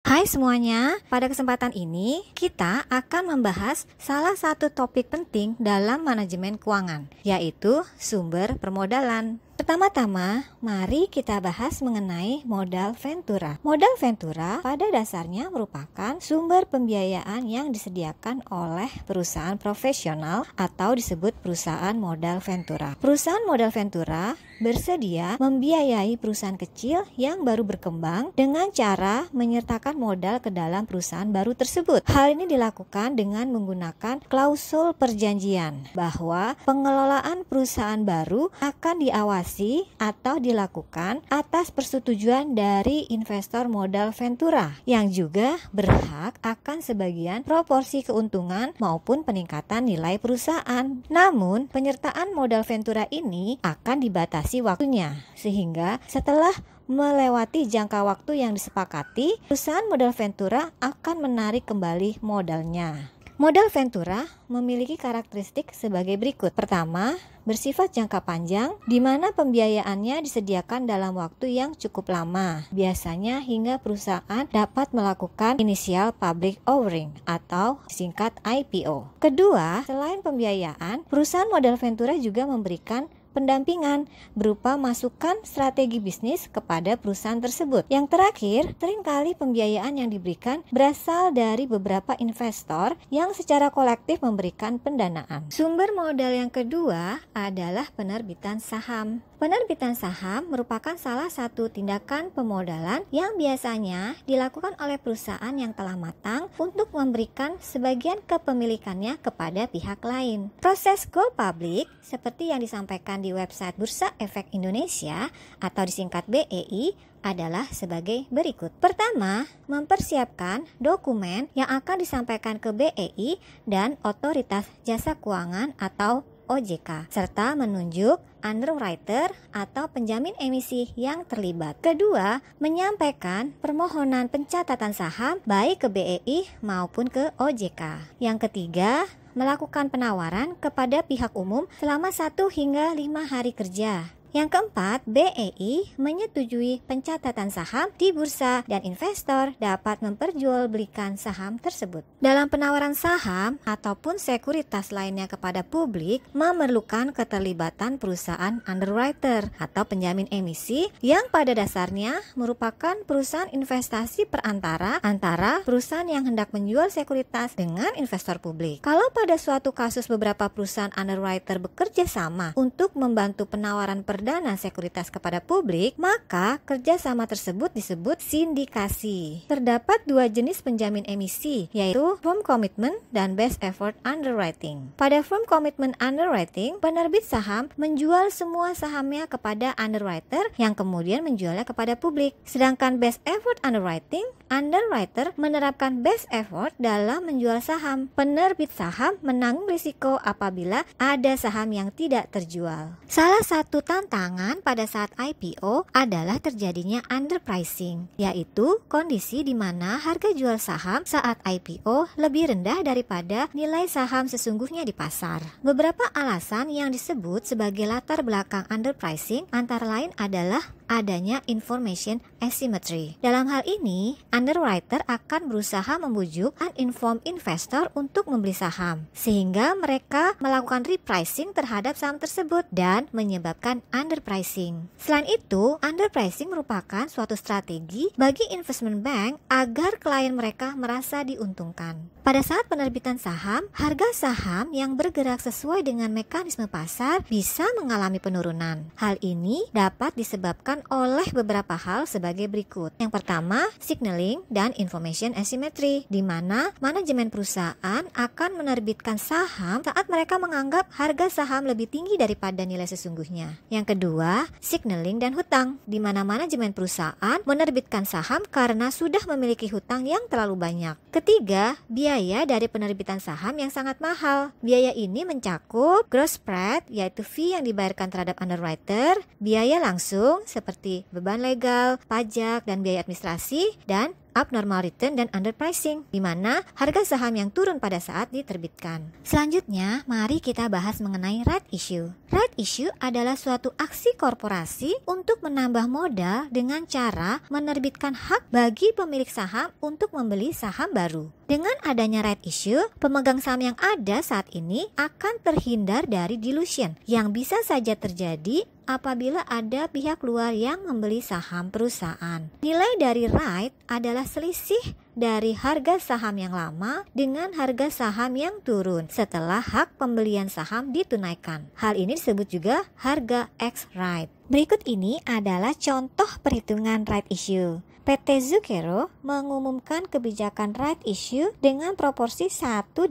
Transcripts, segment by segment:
Hai semuanya, pada kesempatan ini kita akan membahas salah satu topik penting dalam manajemen keuangan, yaitu sumber permodalan. Pertama-tama, mari kita bahas mengenai modal ventura. Modal ventura pada dasarnya merupakan sumber pembiayaan yang disediakan oleh perusahaan profesional atau disebut perusahaan modal ventura. Perusahaan modal ventura bersedia membiayai perusahaan kecil yang baru berkembang dengan cara menyertakan modal ke dalam perusahaan baru tersebut. Hal ini dilakukan dengan menggunakan klausul perjanjian bahwa pengelolaan perusahaan baru akan diawasi atau dilakukan atas persetujuan dari investor modal ventura yang juga berhak akan sebagian proporsi keuntungan maupun peningkatan nilai perusahaan. Namun, penyertaan modal ventura ini akan dibatasi waktunya, sehingga setelah melewati jangka waktu yang disepakati, perusahaan modal ventura akan menarik kembali modalnya. Modal ventura memiliki karakteristik sebagai berikut. Pertama, bersifat jangka panjang, di mana pembiayaannya disediakan dalam waktu yang cukup lama, biasanya hingga perusahaan dapat melakukan initial public offering atau singkat IPO. Kedua, selain pembiayaan, perusahaan modal ventura juga memberikan pendampingan berupa masukan strategi bisnis kepada perusahaan tersebut. Yang terakhir, seringkali pembiayaan yang diberikan berasal dari beberapa investor yang secara kolektif memberikan pendanaan. Sumber modal yang kedua adalah penerbitan saham. Penerbitan saham merupakan salah satu tindakan pemodalan yang biasanya dilakukan oleh perusahaan yang telah matang untuk memberikan sebagian kepemilikannya kepada pihak lain. Proses go public seperti yang disampaikan di website Bursa Efek Indonesia atau disingkat BEI adalah sebagai berikut. Pertama, mempersiapkan dokumen yang akan disampaikan ke BEI dan Otoritas Jasa Keuangan atau OJK, serta menunjuk underwriter atau penjamin emisi yang terlibat. Kedua, menyampaikan permohonan pencatatan saham baik ke BEI maupun ke OJK. Yang ketiga, melakukan penawaran kepada pihak umum selama 1 hingga 5 hari kerja. Yang keempat, BEI menyetujui pencatatan saham di bursa dan investor dapat memperjualbelikan saham tersebut. Dalam penawaran saham ataupun sekuritas lainnya kepada publik memerlukan keterlibatan perusahaan underwriter atau penjamin emisi yang pada dasarnya merupakan perusahaan investasi perantara antara perusahaan yang hendak menjual sekuritas dengan investor publik. Kalau pada suatu kasus beberapa perusahaan underwriter bekerja sama untuk membantu penawaran perdana sekuritas kepada publik, maka kerjasama tersebut disebut sindikasi. Terdapat 2 jenis penjamin emisi, yaitu firm commitment dan best effort underwriting. Pada firm commitment underwriting, penerbit saham menjual semua sahamnya kepada underwriter yang kemudian menjualnya kepada publik. Sedangkan best effort underwriting, underwriter menerapkan best effort dalam menjual saham. Penerbit saham menanggung risiko apabila ada saham yang tidak terjual. Salah satu tantangan pada saat IPO adalah terjadinya underpricing, yaitu kondisi di mana harga jual saham saat IPO lebih rendah daripada nilai saham sesungguhnya di pasar. Beberapa alasan yang disebut sebagai latar belakang underpricing antara lain adalah adanya information asymmetry. Dalam hal ini, underwriter akan berusaha membujuk uninformed investor untuk membeli saham, sehingga mereka melakukan repricing terhadap saham tersebut dan menyebabkan underpricing. Selain itu, underpricing merupakan suatu strategi bagi investment bank agar klien mereka merasa diuntungkan. Pada saat penerbitan saham, harga saham yang bergerak sesuai dengan mekanisme pasar bisa mengalami penurunan. Hal ini dapat disebabkan oleh beberapa hal sebagai berikut. Yang pertama, signaling dan information asymmetry, di mana manajemen perusahaan akan menerbitkan saham saat mereka menganggap harga saham lebih tinggi daripada nilai sesungguhnya. Yang kedua, signaling dan hutang, di mana manajemen perusahaan menerbitkan saham karena sudah memiliki hutang yang terlalu banyak. Ketiga, biaya dari penerbitan saham yang sangat mahal. Biaya ini mencakup gross spread, yaitu fee yang dibayarkan terhadap underwriter, biaya langsung seperti beban legal, pajak, dan biaya administrasi, dan abnormal return dan underpricing, di mana harga saham yang turun pada saat diterbitkan. Selanjutnya, mari kita bahas mengenai right issue. Right issue adalah suatu aksi korporasi untuk menambah modal dengan cara menerbitkan hak bagi pemilik saham untuk membeli saham baru. Dengan adanya right issue, pemegang saham yang ada saat ini akan terhindar dari dilution yang bisa saja terjadi apabila ada pihak luar yang membeli saham perusahaan. Nilai dari right adalah selisih dari harga saham yang lama dengan harga saham yang turun setelah hak pembelian saham ditunaikan. Hal ini disebut juga harga ex right. Berikut ini adalah contoh perhitungan right issue. PT Zucchero mengumumkan kebijakan right issue dengan proporsi 1:2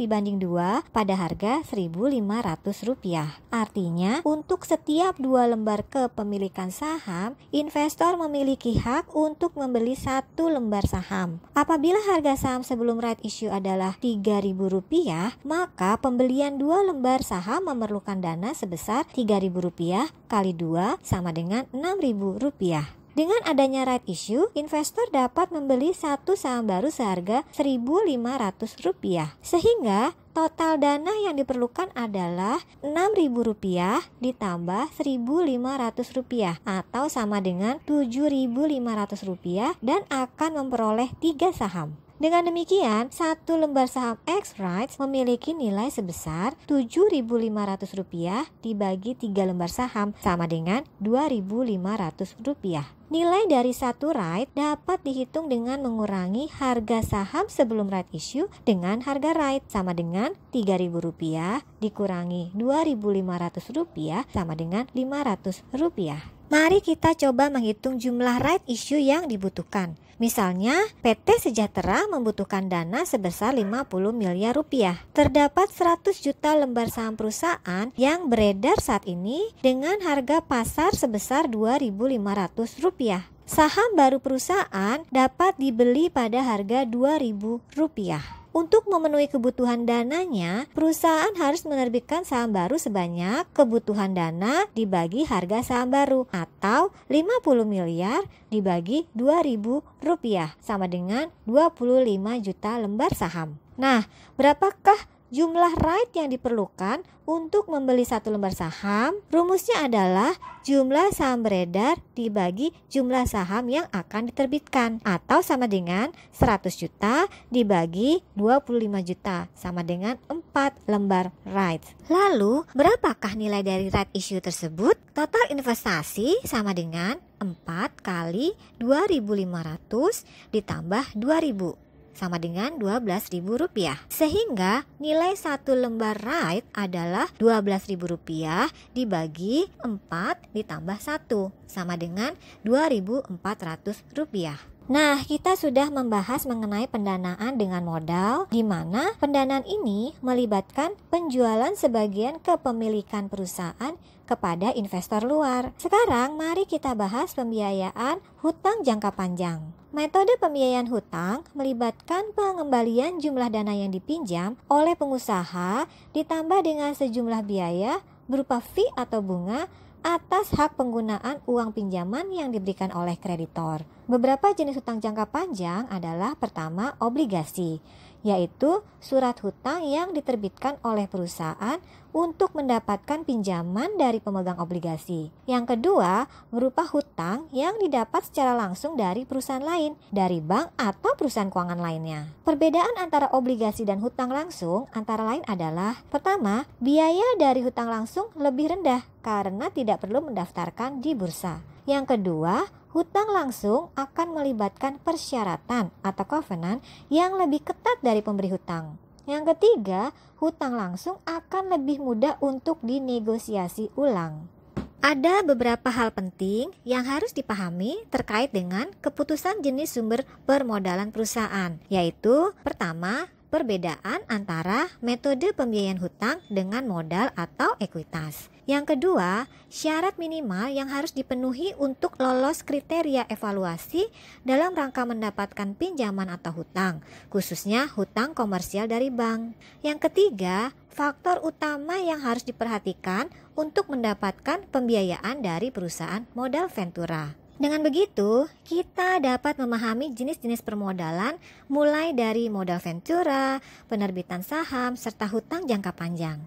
pada harga Rp1.500. Artinya, untuk setiap 2 lembar kepemilikan saham, investor memiliki hak untuk membeli 1 lembar saham. Apabila harga saham sebelum right issue adalah Rp3.000, maka pembelian 2 lembar saham memerlukan dana sebesar Rp3.000 kali 2 sama dengan Rp6.000. Dengan adanya right issue, investor dapat membeli 1 saham baru seharga Rp1.500. Sehingga total dana yang diperlukan adalah Rp6.000 ditambah Rp1.500 atau sama dengan Rp7.500 dan akan memperoleh 3 saham. Dengan demikian, 1 lembar saham X rights memiliki nilai sebesar Rp7.500 dibagi 3 lembar saham sama dengan Rp2.500. Nilai dari 1 right dapat dihitung dengan mengurangi harga saham sebelum right issue dengan harga right sama dengan Rp3.000 dikurangi Rp2.500 sama dengan Rp500. Mari kita coba menghitung jumlah right issue yang dibutuhkan. Misalnya, PT Sejahtera membutuhkan dana sebesar Rp50 miliar. Terdapat 100 juta lembar saham perusahaan yang beredar saat ini dengan harga pasar sebesar Rp2.500. Saham baru perusahaan dapat dibeli pada harga Rp2.000. Untuk memenuhi kebutuhan dananya, perusahaan harus menerbitkan saham baru sebanyak kebutuhan dana dibagi harga saham baru atau 50 miliar dibagi Rp2.000 sama dengan 25 juta lembar saham. Nah, berapakah jumlah right yang diperlukan untuk membeli 1 lembar saham? Rumusnya adalah jumlah saham beredar dibagi jumlah saham yang akan diterbitkan atau sama dengan 100 juta dibagi 25 juta sama dengan 4 lembar right. Lalu, berapakah nilai dari right issue tersebut? Total investasi sama dengan 4 kali 2.500 ditambah 2.000 sama dengan Rp12.000. Sehingga nilai 1 lembar right adalah Rp12.000 dibagi 4 ditambah 1 sama dengan Rp2.400. Nah, kita sudah membahas mengenai pendanaan dengan modal, di mana pendanaan ini melibatkan penjualan sebagian kepemilikan perusahaan kepada investor luar. Sekarang mari kita bahas pembiayaan hutang jangka panjang. Metode pembiayaan hutang melibatkan pengembalian jumlah dana yang dipinjam oleh pengusaha ditambah dengan sejumlah biaya berupa fee atau bunga atas hak penggunaan uang pinjaman yang diberikan oleh kreditor. Beberapa jenis hutang jangka panjang adalah pertama, obligasi, yaitu surat hutang yang diterbitkan oleh perusahaan untuk mendapatkan pinjaman dari pemegang obligasi. Yang kedua, berupa hutang yang didapat secara langsung dari perusahaan lain, dari bank atau perusahaan keuangan lainnya. Perbedaan antara obligasi dan hutang langsung antara lain adalah, pertama, biaya dari hutang langsung lebih rendah karena tidak perlu mendaftarkan di bursa. Yang kedua, hutang langsung akan melibatkan persyaratan atau covenant yang lebih ketat dari pemberi hutang. Yang ketiga, hutang langsung akan lebih mudah untuk dinegosiasi ulang. Ada beberapa hal penting yang harus dipahami terkait dengan keputusan jenis sumber permodalan perusahaan, yaitu pertama, perbedaan antara metode pembiayaan hutang dengan modal atau ekuitas. Yang kedua, syarat minimal yang harus dipenuhi untuk lolos kriteria evaluasi dalam rangka mendapatkan pinjaman atau hutang, khususnya hutang komersial dari bank. Yang ketiga, faktor utama yang harus diperhatikan untuk mendapatkan pembiayaan dari perusahaan modal ventura. Dengan begitu, kita dapat memahami jenis-jenis permodalan mulai dari modal ventura, penerbitan saham, serta hutang jangka panjang.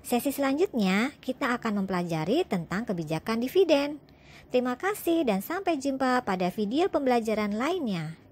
Sesi selanjutnya, kita akan mempelajari tentang kebijakan dividen. Terima kasih dan sampai jumpa pada video pembelajaran lainnya.